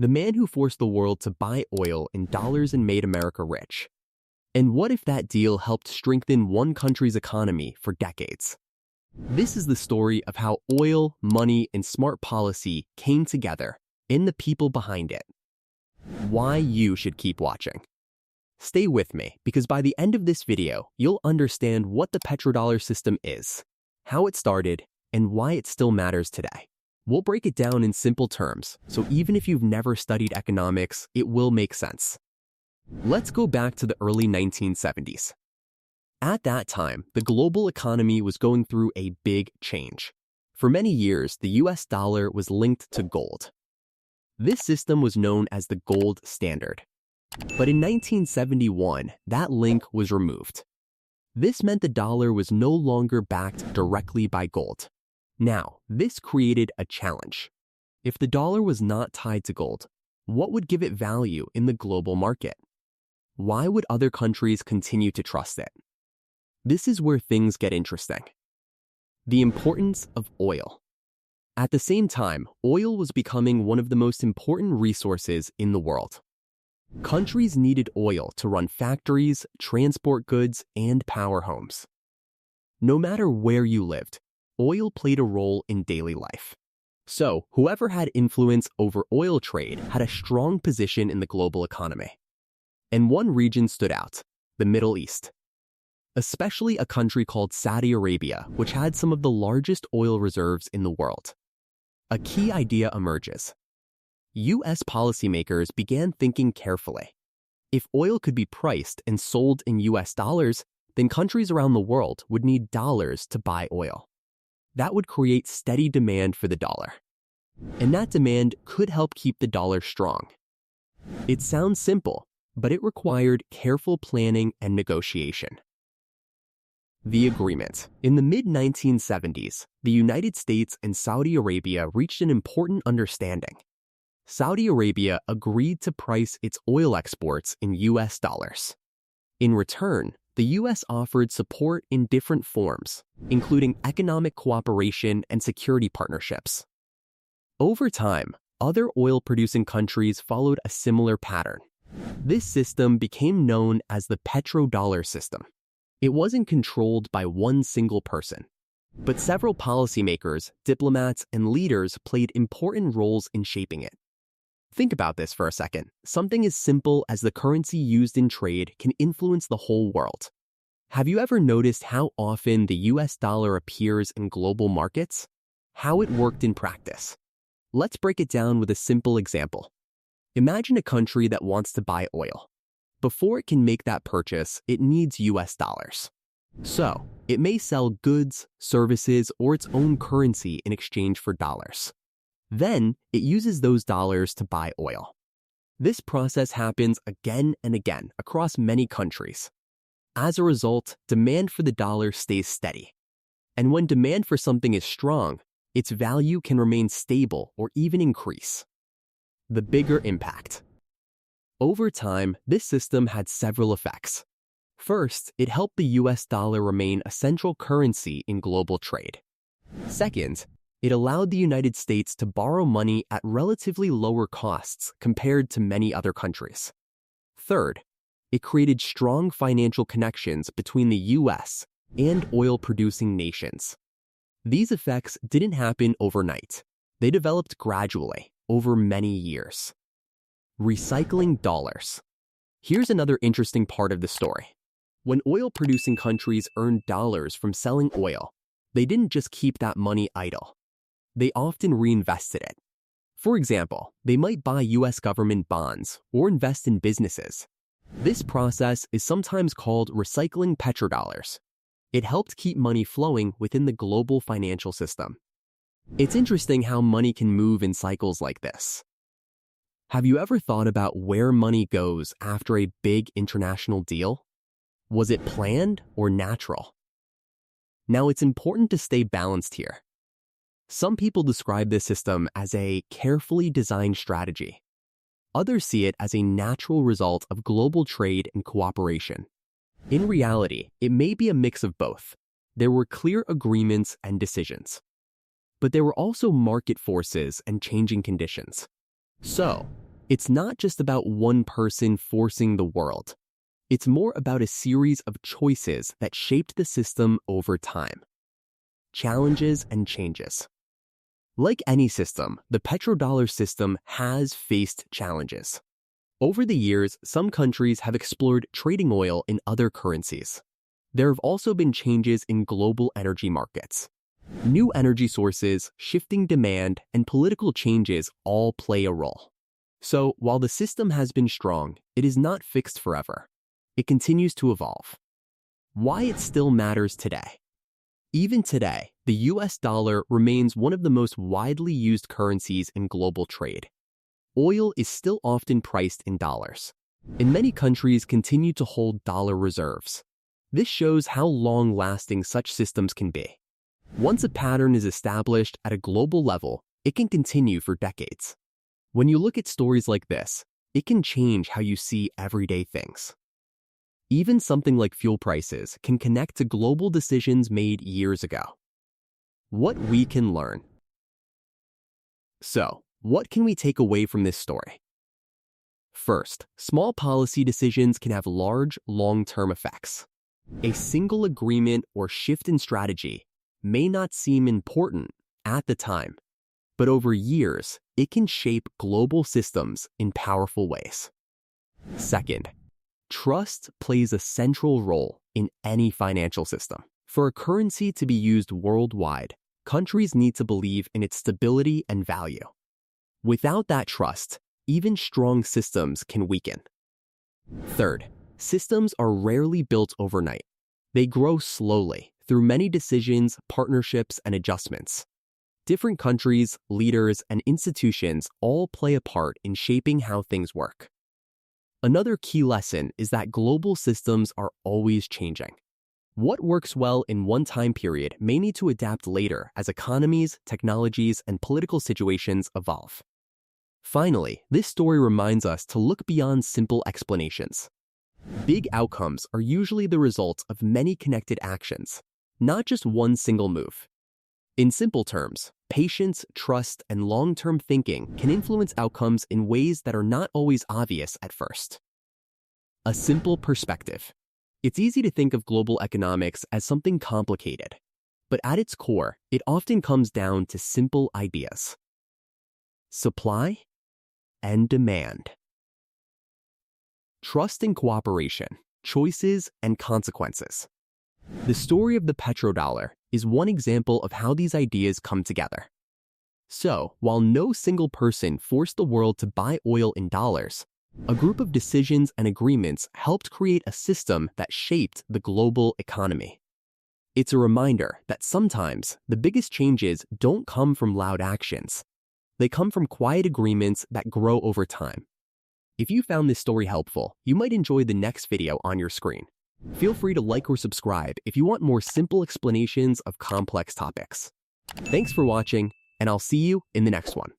the man who forced the world to buy oil in dollars and made America rich. And what if that deal helped strengthen one country's economy for decades? This is the story of how oil, money, and smart policy came together and the people behind it. Why you should keep watching. Stay with me, because by the end of this video, you'll understand what the petrodollar system is, how it started, and why it still matters today. We'll break it down in simple terms, so even if you've never studied economics, it will make sense. Let's go back to the early 1970s. At that time, the global economy was going through a big change. For many years, the US dollar was linked to gold. This system was known as the gold standard. But in 1971, that link was removed. This meant the dollar was no longer backed directly by gold. Now, this created a challenge. If the dollar was not tied to gold, what would give it value in the global market? Why would other countries continue to trust it? This is where things get interesting. The importance of oil. At the same time, oil was becoming one of the most important resources in the world. Countries needed oil to run factories, transport goods, and power homes. No matter where you lived, oil played a role in daily life. So, whoever had influence over oil trade had a strong position in the global economy. And one region stood out, the Middle East. Especially a country called Saudi Arabia, which had some of the largest oil reserves in the world. A key idea emerges. U.S. policymakers began thinking carefully. If oil could be priced and sold in U.S. dollars, then countries around the world would need dollars to buy oil. That would create steady demand for the dollar. And that demand could help keep the dollar strong. It sounds simple, but it required careful planning and negotiation. The agreement. In the mid-1970s, the United States and Saudi Arabia reached an important understanding. Saudi Arabia agreed to price its oil exports in U.S. dollars. In return, the U.S. offered support in different forms, including economic cooperation and security partnerships. Over time, other oil-producing countries followed a similar pattern. This system became known as the petrodollar system. It wasn't controlled by one single person, but several policymakers, diplomats, and leaders played important roles in shaping it. Think about this for a second. Something as simple as the currency used in trade can influence the whole world. Have you ever noticed how often the US dollar appears in global markets? How it worked in practice? Let's break it down with a simple example. Imagine a country that wants to buy oil. Before it can make that purchase, it needs US dollars. So, it may sell goods, services, or its own currency in exchange for dollars. Then, it uses those dollars to buy oil. This process happens again and again across many countries. As a result, demand for the dollar stays steady. And when demand for something is strong, its value can remain stable or even increase. The bigger impact. Over time, this system had several effects. First, it helped the US dollar remain a central currency in global trade. Second, it allowed the United States to borrow money at relatively lower costs compared to many other countries. Third, it created strong financial connections between the US and oil-producing nations. These effects didn't happen overnight. They developed gradually, over many years. Recycling dollars. Here's another interesting part of the story. When oil-producing countries earned dollars from selling oil, they didn't just keep that money idle. They often reinvested it. For example, they might buy US government bonds or invest in businesses. This process is sometimes called recycling petrodollars. It helped keep money flowing within the global financial system. It's interesting how money can move in cycles like this. Have you ever thought about where money goes after a big international deal? Was it planned or natural? Now, it's important to stay balanced here. Some people describe this system as a carefully designed strategy. Others see it as a natural result of global trade and cooperation. In reality, it may be a mix of both. There were clear agreements and decisions. But there were also market forces and changing conditions. So, It's not just about one person forcing the world. It's more about a series of choices that shaped the system over time. Challenges and changes. Like any system, the petrodollar system has faced challenges. Over the years, some countries have explored trading oil in other currencies. There have also been changes in global energy markets. New energy sources, shifting demand, and political changes all play a role. So, while the system has been strong, it is not fixed forever. It continues to evolve. Why it still matters today. Even today, the US dollar remains one of the most widely used currencies in global trade. Oil is still often priced in dollars, and many countries continue to hold dollar reserves. This shows how long-lasting such systems can be. Once a pattern is established at a global level, it can continue for decades. When you look at stories like this, it can change how you see everyday things. Even something like fuel prices can connect to global decisions made years ago. What we can learn. So, what can we take away from this story? First, small policy decisions can have large, long-term effects. A single agreement or shift in strategy may not seem important at the time, but over years, it can shape global systems in powerful ways. Second, trust plays a central role in any financial system. For a currency to be used worldwide, countries need to believe in its stability and value. Without that trust, even strong systems can weaken. Third, systems are rarely built overnight. They grow slowly through many decisions, partnerships, and adjustments. Different countries, leaders, and institutions all play a part in shaping how things work. Another key lesson is that global systems are always changing. What works well in one time period may need to adapt later as economies, technologies, and political situations evolve. Finally, this story reminds us to look beyond simple explanations. Big outcomes are usually the result of many connected actions, not just one single move. In simple terms, patience, trust, and long-term thinking can influence outcomes in ways that are not always obvious at first. A simple perspective. It's easy to think of global economics as something complicated, but at its core, it often comes down to simple ideas. Supply and demand. Trust and cooperation, choices and consequences. The story of the petrodollar is one example of how these ideas come together. So, while no single person forced the world to buy oil in dollars, a group of decisions and agreements helped create a system that shaped the global economy. It's a reminder that sometimes the biggest changes don't come from loud actions. They come from quiet agreements that grow over time. If you found this story helpful, you might enjoy the next video on your screen. Feel free to like or subscribe if you want more simple explanations of complex topics. Thanks for watching, and I'll see you in the next one.